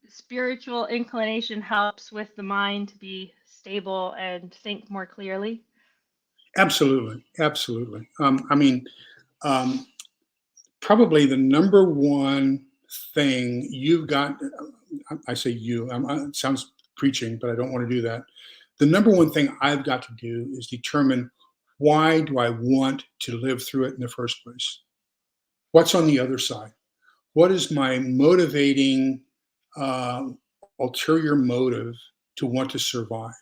spiritual inclination helps with the mind to be stable and think more clearly? Absolutely. Absolutely. I mean, um, probably the number one thing you've got, I say you, it sounds preaching, but I don't want to do that. The number one thing I've got to do is determine, why do I want to live through it in the first place? What's on the other side? What is my motivating uh, ulterior motive to want to survive?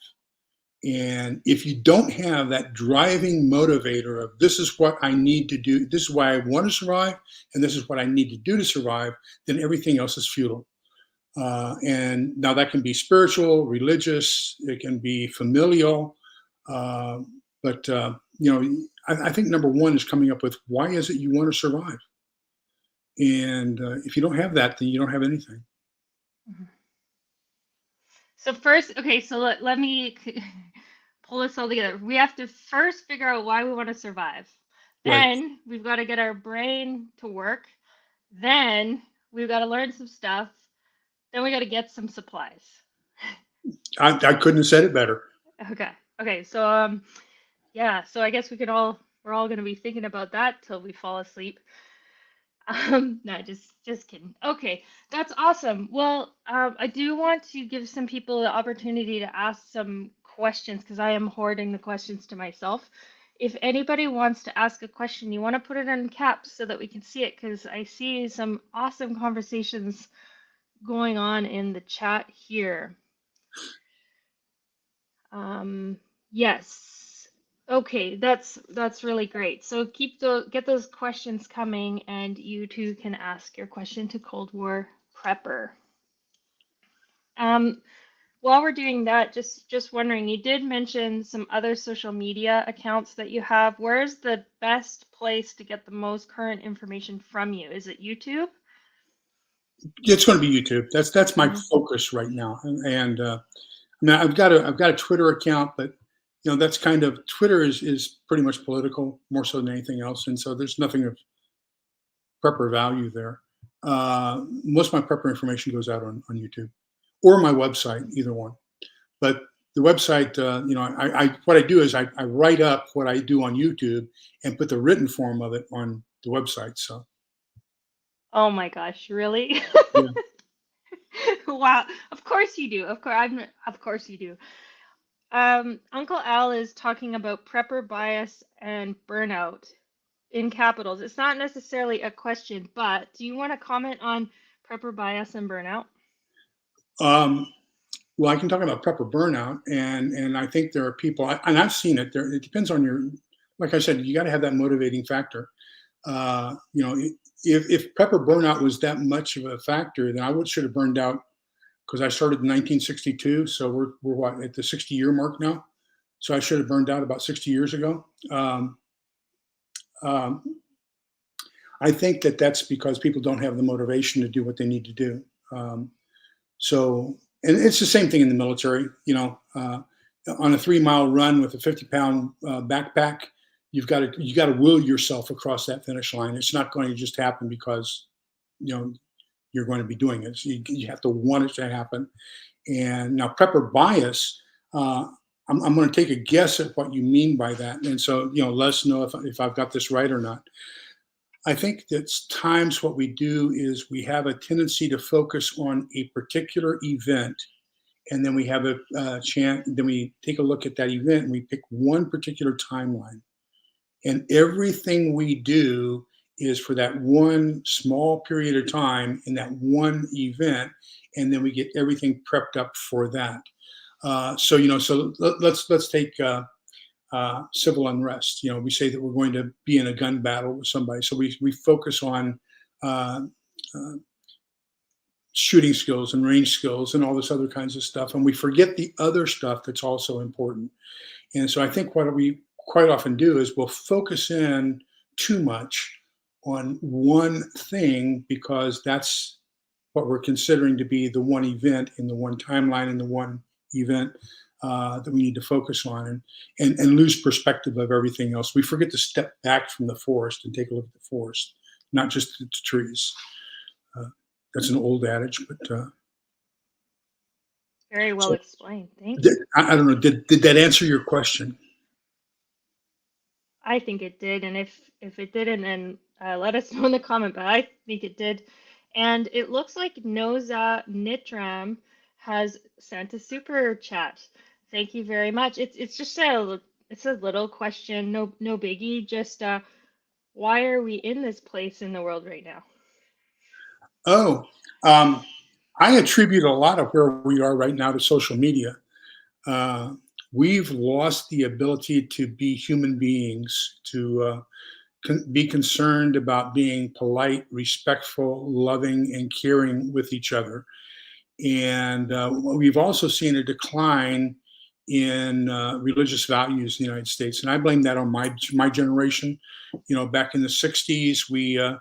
And if you don't have that driving motivator of, this is what I need to do, this is why I want to survive, and this is what I need to do to survive, then everything else is futile. And now that can be spiritual, religious, it can be familial. Uh, but I think number one is coming up with, why is it you want to survive? And if you don't have that, then you don't have anything. Mhm. So first, okay, so let me pull this all together. We have to first figure out why we want to survive. Right. Then we've got to get our brain to work. Then we've got to learn some stuff. Then we got to get some supplies. I couldn't have said it better. Okay. Okay. So yeah. So I guess we're all going to be thinking about that till we fall asleep. No, just kidding. Okay, that's awesome. Well, I do want to give some people the opportunity to ask some questions because I am hoarding the questions to myself. If anybody wants to ask a question, you want to put it in caps so that we can see it because I see some awesome conversations going on in the chat here. Um, yes. Okay, that's really great. So get those questions coming, and you too can ask your question to Cold War Prepper. Um, while we're doing that, just wondering, you did mention some other social media accounts that you have. Where's the best place to get the most current information from you? Is it YouTube? It's going to be YouTube. That's my Mhm. focus right now. And I mean, I've got a Twitter account, but that's kind of Twitter is pretty much political more so than anything else, and so there's nothing of prepper value there. Most of my prepper information goes out on YouTube or my website, either one. But the website, I what I do is I write up what I do on YouTube and put the written form of it on the website. So Oh my gosh, really? yeah. Wow. Of course you do. Of course you do. Uncle Al is talking about prepper bias and burnout in capitals. It's not necessarily a question, but do you want to comment on prepper bias and burnout? Um, well, I can talk about prepper burnout, and I think there are people, and I've seen it. There, it depends on your, like I said, you got to have that motivating factor. If prepper burnout was that much of a factor, then I would should have burned out because I started in 1962. So we're what at the 60-year mark now. So I should have burned out about 60 years ago. Um, I think that that's because people don't have the motivation to do what they need to do. Um, So, and it's the same thing in the military. On a 3 mile run with a 50-pound backpack, you got to will yourself across that finish line. It's not going to just happen because you know you're going to be doing it. So you have to want it to happen. And now prepper bias. Uh, I'm going to take a guess at what you mean by that, and so let us know if I've got this right or not. I think that times what we do is we have a tendency to focus on a particular event, and then we have a chance. Then we take a look at that event, and we pick one particular timeline, and everything we do is for that one small period of time in that one event, and then we get everything prepped up for that. Let's take civil unrest. We say that we're going to be in a gun battle with somebody, so we focus on uh, uh, shooting skills and range skills and all this other kinds of stuff, and we forget the other stuff that's also important. And so I think what we quite often do is we'll focus in too much on one thing because that's what we're considering to be the one event in the one timeline in the one event that we need to focus on and lose perspective of everything else. We forget to step back from the forest and take a look at the forest, not just the trees. Uh, that's an old adage, but Very well so explained. Thank you. I don't know. Did that answer your question? I think it did, and if it didn't, then let us know in the comment. But I think it did, and it looks like Noza Nitram has sent a super chat. Thank you very much. It's just it's a little question, no biggie. Just why are we in this place in the world right now? Oh, um, I attribute a lot of where we are right now to social media. Uh, we've lost the ability to be human beings, to be concerned about being polite, respectful, loving, and caring with each other. And we've also seen a decline in religious values in the United States, and I blame that on my generation. Back in the '60s,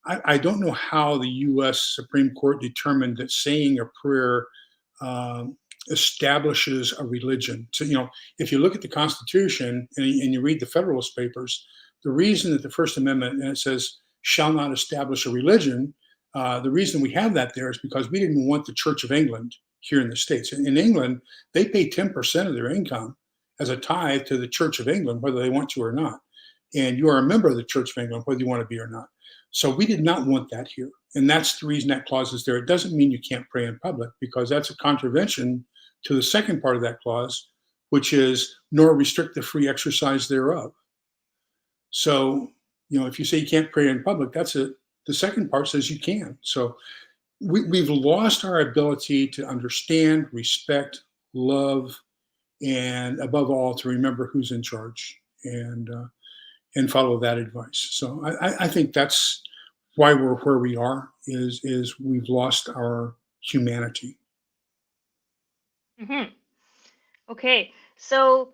I don't know how the U.S. Supreme Court determined that saying a prayer establishes a religion. So, if you look at the Constitution and you read the Federalist Papers, the reason that the First Amendment and it says shall not establish a religion, the reason we have that there is because we didn't want the Church of England here in the States. In England, they pay 10% of their income as a tithe to the Church of England, whether they want to or not. And you are a member of the Church of England, whether you want to be or not. So we did not want that here. And that's the reason that clause is there. It doesn't mean you can't pray in public, because that's a contravention to the second part of that clause, which is nor restrict the free exercise thereof. So, if you say you can't pray in public, that's it. The second part says you can. So we've lost our ability to understand, respect, love, and above all, to remember who's in charge and follow that advice. So I think that's why we're where we are. Is we've lost our humanity. Hmm. Okay, so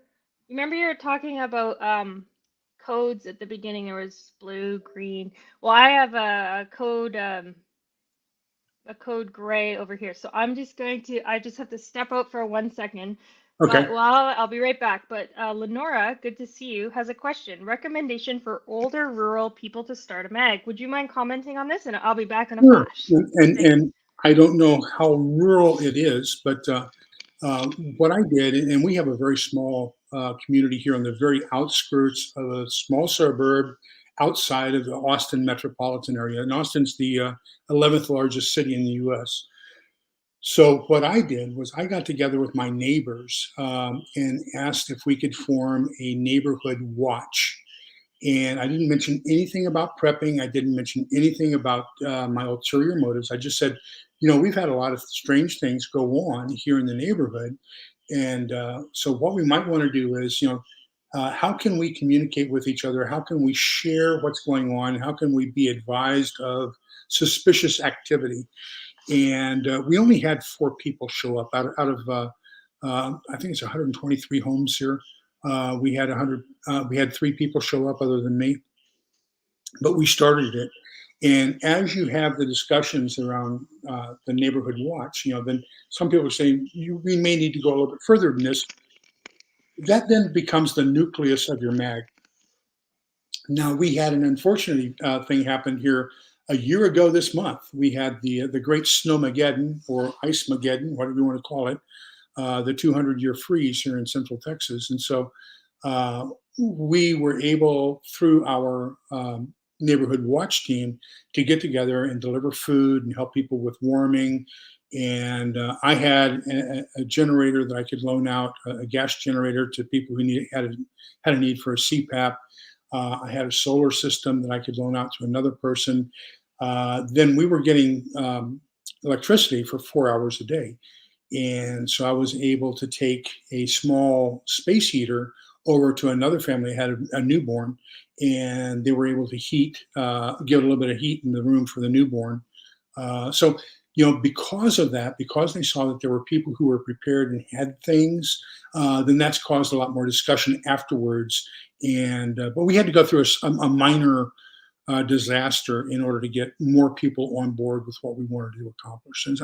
remember you were talking about codes at the beginning. There was blue, green. Well, I have a code gray over here. So I just have to step out for 1 second. Okay. But well, I'll be right back. But Lenora, good to see you, has a question. Recommendation for older rural people to start a mag. Would you mind commenting on this? And I'll be back in a Sure. flash. And Thanks. and I don't know how rural it is, but what I did, and we have a very small community here on the very outskirts of a small suburb outside of the Austin metropolitan area. And Austin's the 11th largest city in the U.S. So what I did was I got together with my neighbors and asked if we could form a neighborhood watch. And I didn't mention anything about prepping. I didn't mention anything about my ulterior motives. I just said, we've had a lot of strange things go on here in the neighborhood. And so what we might want to do is, how can we communicate with each other? How can we share what's going on? How can we be advised of suspicious activity? And we only had 4 people show up out of I think it's 123 homes here. We had 100. We had 3 people show up other than me, but we started it. And as you have the discussions around the neighborhood watch, then some people are saying we may need to go a little bit further than this. That then becomes the nucleus of your mag. Now, we had an unfortunate thing happen here a year ago this month. We had the Great Snowmageddon, or Ice Mageddon, whatever you want to call it, the 200-year freeze here in Central Texas. And so we were able, through our neighborhood watch team, to get together and deliver food and help people with warming. And I had a generator that I could loan out, a gas generator to people who had a need for a CPAP. I had a solar system that I could loan out to another person. Then we were getting electricity for 4 hours a day. And so I was able to take a small space heater over to another family that had a newborn, and they were able to give a little bit of heat in the room for the newborn. So, because of that, because they saw that there were people who were prepared and had things, then that's caused a lot more discussion afterwards. And but we had to go through a minor disaster in order to get more people on board with what we wanted to accomplish. And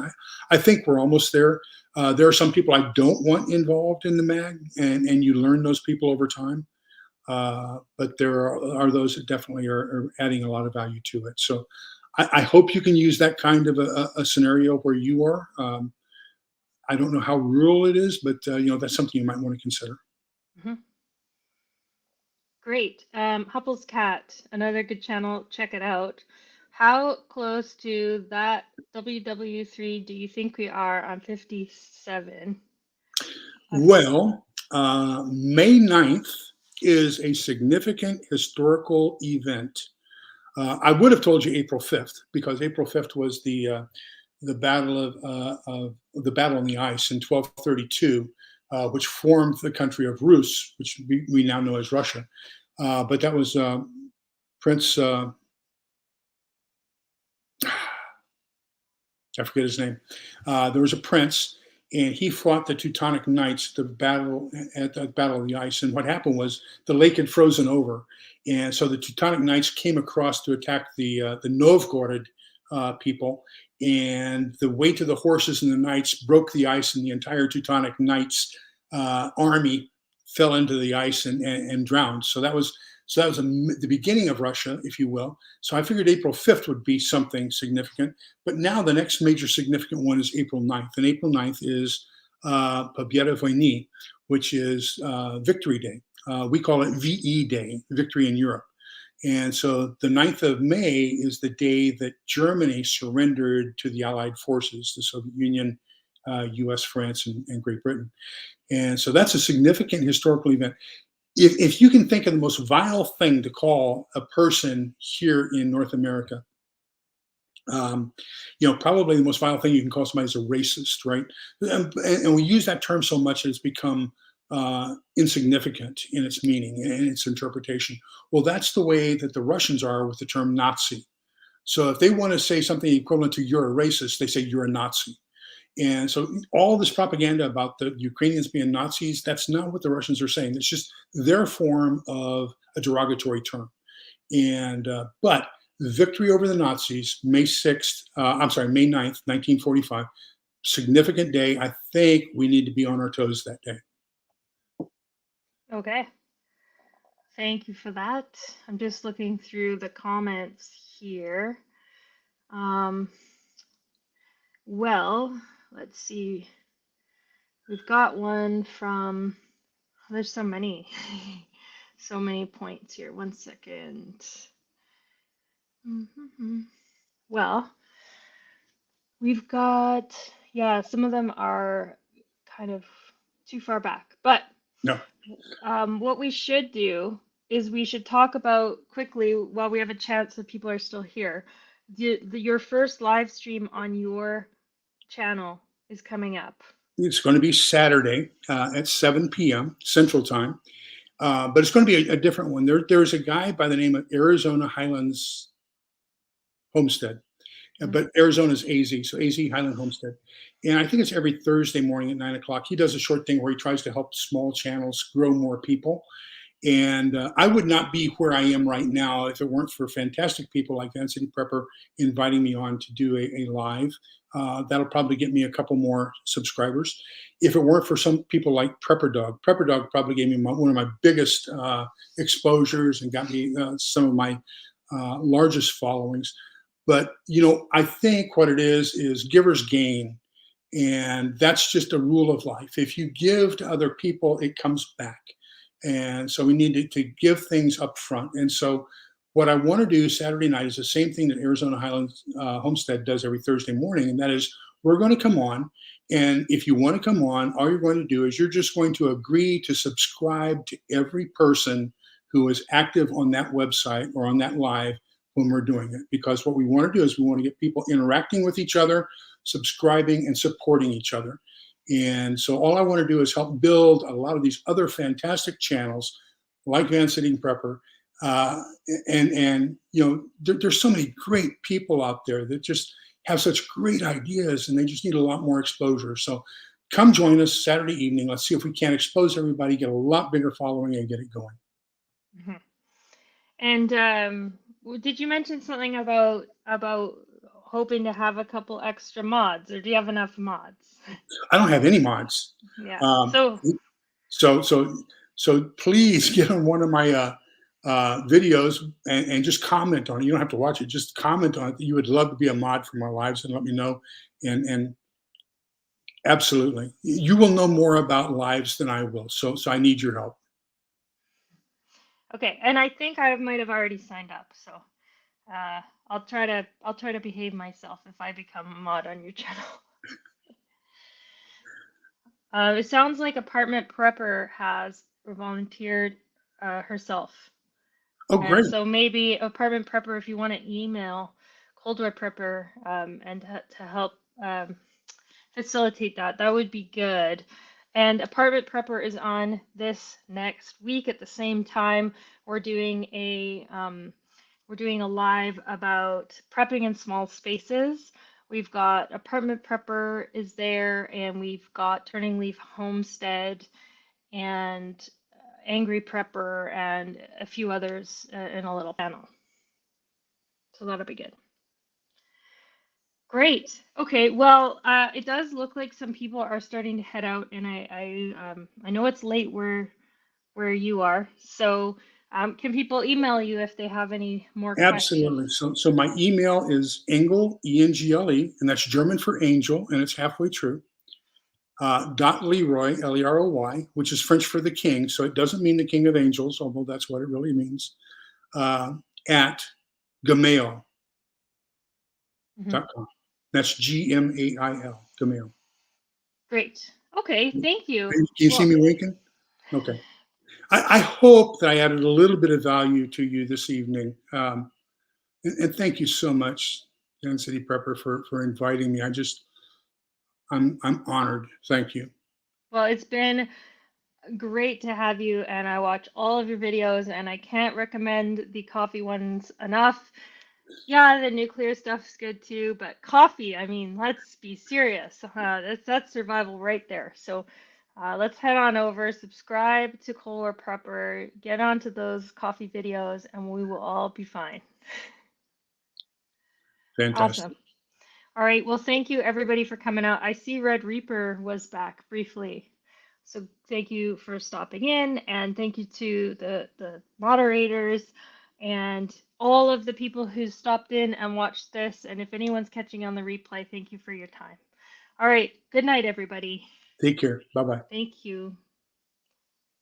I think we're almost there. There are some people I don't want involved in the mag, and you learn those people over time. But there are those that definitely are adding a lot of value to it. So I hope you can use that kind of a scenario where you are. I don't know how rural it is, but that's something you might want to consider. Hmm. Great. Hupple's Cat, another good channel. Check it out. How close to that WW3 do you think we are on 57? Well, May 9th is a significant historical event. I would have told you April 5th, because April 5th was the battle of the battle on the ice in 1232, which formed the country of Rus, which we now know as Russia. But that was Prince. I forget his name. There was a prince, and he fought the Teutonic Knights at the Battle of the Ice. And what happened was the lake had frozen over, and so the Teutonic Knights came across to attack the Novgorod people. And the weight of the horses and the knights broke the ice, and the entire Teutonic Knights army fell into the ice and drowned. So that was the beginning of Russia, if you will. So I figured April 5th would be something significant. But now the next major significant one is April 9th. And April 9th is Победа which is Victory Day. We call it VE Day, Victory in Europe. And so the 9th of May is the day that Germany surrendered to the Allied forces, the Soviet Union, US, France, and Great Britain. And so that's a significant historical event. If you can think of the most vile thing to call a person here in North America, probably the most vile thing you can call somebody is a racist, right? And we use that term so much that it's become insignificant in its meaning and its interpretation. Well, that's the way that the Russians are with the term Nazi. So if they want to say something equivalent to "you're a racist," they say "you're a Nazi." And so all this propaganda about the Ukrainians being Nazis, that's not what the Russians are saying. It's just their form of a derogatory term. And but victory over the Nazis, May 9th, 1945, significant day. I think we need to be on our toes that day. Okay. Thank you for that. I'm just looking through the comments here. Well, let's see. We've got one from, there's so many, so many points here. One second. Well, we've got, yeah, some of them are kind of too far back, but No. what we should do is we should talk about quickly while we have a chance that people are still here. Your first live stream on your channel is coming up. It's going to be Saturday at 7 p.m. Central Time, but it's going to be a different one. There's a guy by the name of Arizona Highlands Homestead, but Arizona's AZ, so AZ Highland Homestead. And I think it's every Thursday morning at 9 o'clock. He does a short thing where he tries to help small channels grow more people. And I would not be where I am right now if it weren't for fantastic people like Van City Prepper inviting me on to do a live. That'll probably get me a couple more subscribers. If it weren't for some people like Prepper Dog probably gave me one of my biggest exposures and got me some of my largest followings. But, I think what it is givers gain. And that's just a rule of life. If you give to other people, it comes back. And so we need to give things up front. And so what I want to do Saturday night is the same thing that Arizona Highlands Homestead does every Thursday morning. And that is, we're going to come on. And if you want to come on, all you're going to do is you're just going to agree to subscribe to every person who is active on that website or on that live when we're doing it. Because what we want to do is we want to get people interacting with each other, subscribing and supporting each other. And so all I want to do is help build a lot of these other fantastic channels like Van City Prepper. There's so many great people out there that just have such great ideas and they just need a lot more exposure. So come join us Saturday evening. Let's see if we can't expose everybody, get a lot bigger following and get it going. Mm-hmm. And did you mention something about hoping to have a couple extra mods, or do you have enough mods? I don't have any mods. Yeah. So please get on one of my videos and just comment on it. You don't have to watch it. Just comment on it that you would love to be a mod for my lives and let me know. And absolutely, you will know more about lives than I will. So I need your help. Okay, and I think I might have already signed up. So I'll try to behave myself if I become a mod on your channel. It sounds like Apartment Prepper has volunteered herself. Oh, great. So maybe Apartment Prepper, if you want to email Cold War Prepper and to help facilitate that would be good. And Apartment Prepper is on this next week at the same time. We're doing a live about prepping in small spaces. We've got Apartment Prepper is there, and we've got Turning Leaf Homestead and Angry Prepper and a few others in a little panel. So that'll be good. Great. Okay. Well, it does look like some people are starting to head out, and I know it's late where you are. So can people email you if they have any more Absolutely. questions? So my email is Engle, E-N-G-L-E, and that's German for angel, and it's halfway true. .Leroy, L-E-R-O-Y, which is French for the king. So it doesn't mean the king of angels, although that's what it really means. at gmail.com. Mhm. That's Gmail, Gmail. Great. Okay, thank you. Can you see Well, me winking? Okay. I hope that I added a little bit of value to you this evening. And thank you so much, Zen City Prepper, for inviting me. I'm honored. Thank you. well, it's been great to have you, and I watch all of your videos, and I can't recommend the coffee ones enough. Yeah, the nuclear stuff's good too, but coffee, I mean, let's be serious. That's survival right there. So let's head on over, subscribe to Cold War Prepper, get onto those coffee videos, and we will all be fine. Fantastic. Awesome. All right. Well, thank you everybody for coming out. I see Red Reaper was back briefly. So thank you for stopping in, and thank you to the moderators and all of the people who stopped in and watched this. And if anyone's catching on the replay, thank you for your time. All right. Good night, everybody. Take care. Bye bye. Thank you.